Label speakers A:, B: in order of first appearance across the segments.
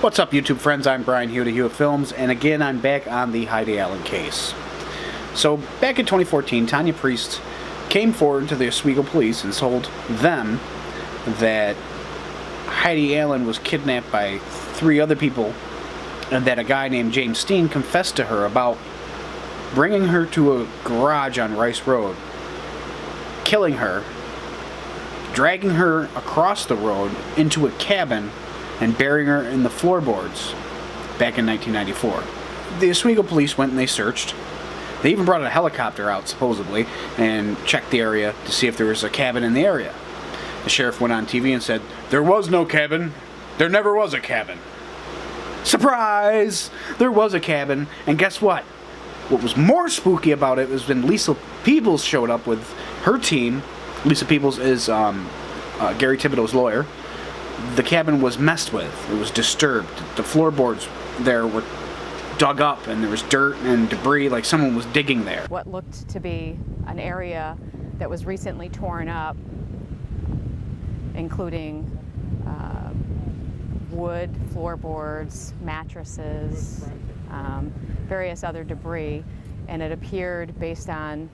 A: What's up, YouTube friends? I'm Brian Hewitt of Hewitt Films, and again I'm back on the Heidi Allen case. So back in 2014, Tanya Priest came forward to the Oswego police and told them that Heidi Allen was kidnapped by 3 other people, and that a guy named James Steen confessed to her about bringing her to a garage on Rice Road, killing her, dragging her across the road into a cabin, and burying her in the floorboards back in 1994. The Oswego police went and they searched. They even brought a helicopter out, supposedly, and checked the area to see if there was a cabin in the area. The sheriff went on TV and said, "There was no cabin. There never was a cabin." Surprise! There was a cabin, and guess what? What was more spooky about it was when Lisa Peebles showed up with her team. Lisa Peebles is Gary Thibodeau's lawyer. The cabin was messed with. It was disturbed. The floorboards there were dug up, and there was dirt and debris, like someone was digging there.
B: What looked to be an area that was recently torn up, including wood, floorboards, mattresses, various other debris, and it appeared, based on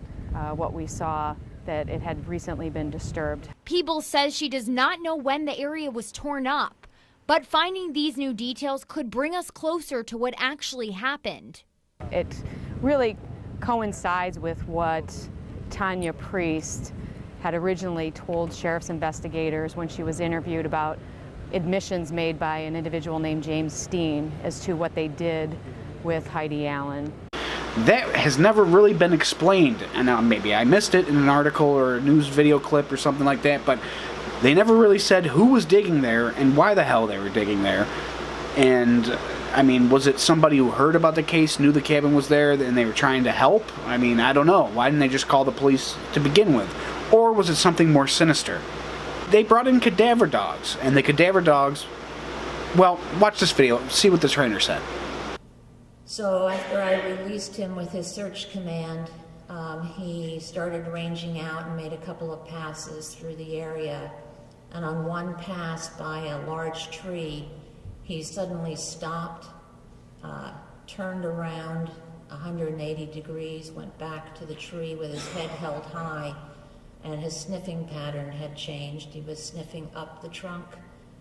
B: what we saw, that it had recently been disturbed.
C: Peebles says she does not know when the area was torn up, but finding these new details could bring us closer to what actually happened.
B: It really coincides with what Tanya Priest had originally told sheriff's investigators when she was interviewed about admissions made by an individual named James Steen as to what they did with Heidi Allen.
A: That has never really been explained, and maybe I missed it in an article or a news video clip or something like that, but they never really said who was digging there and why the hell they were digging there. And, I mean, was it somebody who heard about the case, knew the cabin was there, and they were trying to help? I mean, I don't know. Why didn't they just call the police to begin with? Or was it something more sinister? They brought in cadaver dogs, and the cadaver dogs, well, watch this video, see what the trainer said.
D: So after I released him with his search command, he started ranging out and made a couple of passes through the area. And on one pass by a large tree, he suddenly stopped, turned around 180 degrees, went back to the tree with his head held high, and his sniffing pattern had changed. He was sniffing up the trunk,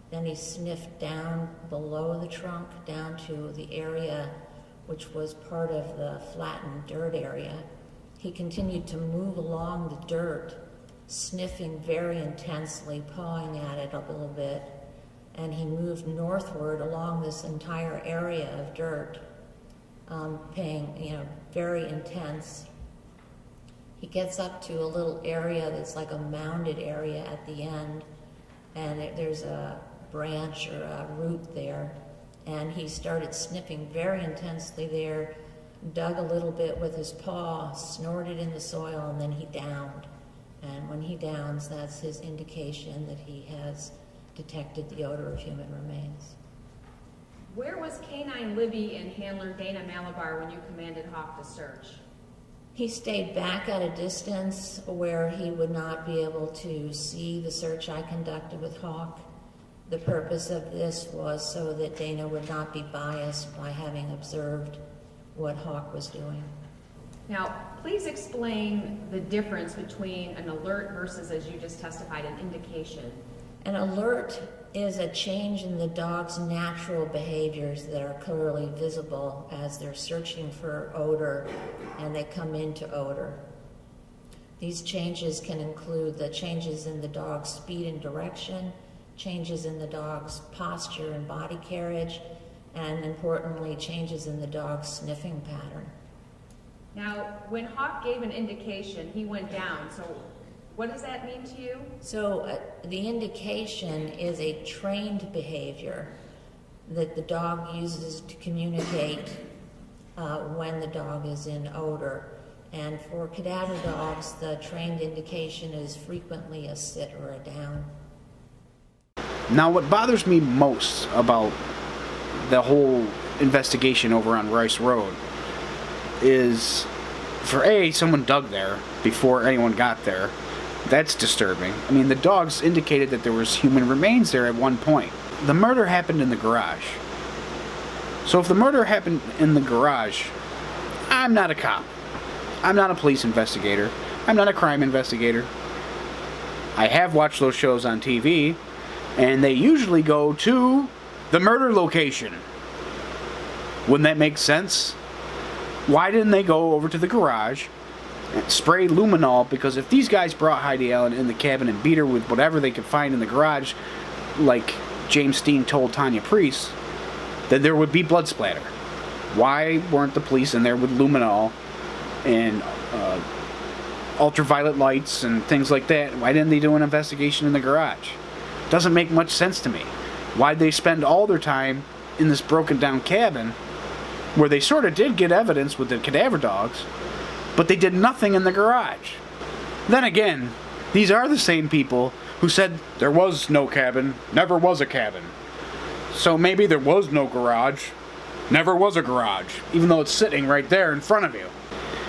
D: then he sniffed down below the trunk, down to the area which was part of the flattened dirt area. He continued to move along the dirt, sniffing very intensely, pawing at it a little bit, and he moved northward along this entire area of dirt, very intense. He gets up to a little area that's like a mounded area at the end, and there's a branch or a root there. And he started sniffing very intensely there, dug a little bit with his paw, snorted in the soil, and then he downed. And when he downs, that's his indication that he has detected the odor of human remains.
E: Where was Canine Libby and handler Dana Malabar when you commanded Hawk to search?
D: He stayed back at a distance where he would not be able to see the search I conducted with Hawk. The purpose of this was so that Dana would not be biased by having observed what Hawk was doing.
E: Now, please explain the difference between an alert versus, as you just testified, an indication.
D: An alert is a change in the dog's natural behaviors that are clearly visible as they're searching for odor and they come into odor. These changes can include the changes in the dog's speed and direction, changes in the dog's posture and body carriage, and importantly, changes in the dog's sniffing pattern.
E: Now, when Hawk gave an indication, he went down. So what does that mean to you?
D: So the indication is a trained behavior that the dog uses to communicate when the dog is in odor. And for cadaver dogs, the trained indication is frequently a sit or a down.
A: Now, what bothers me most about the whole investigation over on Rice Road is, for A, someone dug there before anyone got there. That's disturbing. I mean, the dogs indicated that there was human remains there at one point. The murder happened in the garage. So if the murder happened in the garage, I'm not a cop. I'm not a police investigator. I'm not a crime investigator. I have watched those shows on TV, and they usually go to the murder location. Wouldn't that make sense? Why didn't they go over to the garage and spray luminol? Because if these guys brought Heidi Allen in the cabin and beat her with whatever they could find in the garage, like James Steen told Tanya Priest, then there would be blood splatter. Why weren't the police in there with luminol and ultraviolet lights and things like that? Why didn't they do an investigation in the garage? Doesn't make much sense to me. Why'd they spend all their time in this broken down cabin where they sort of did get evidence with the cadaver dogs, but they did nothing in the garage? Then again, these are the same people who said there was no cabin, never was a cabin. So maybe there was no garage, never was a garage, even though it's sitting right there in front of you.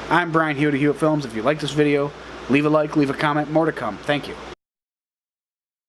A: I'm Brian Hewitt of Hewitt Films. If you like this video, leave a like, leave a comment, more to come. Thank you.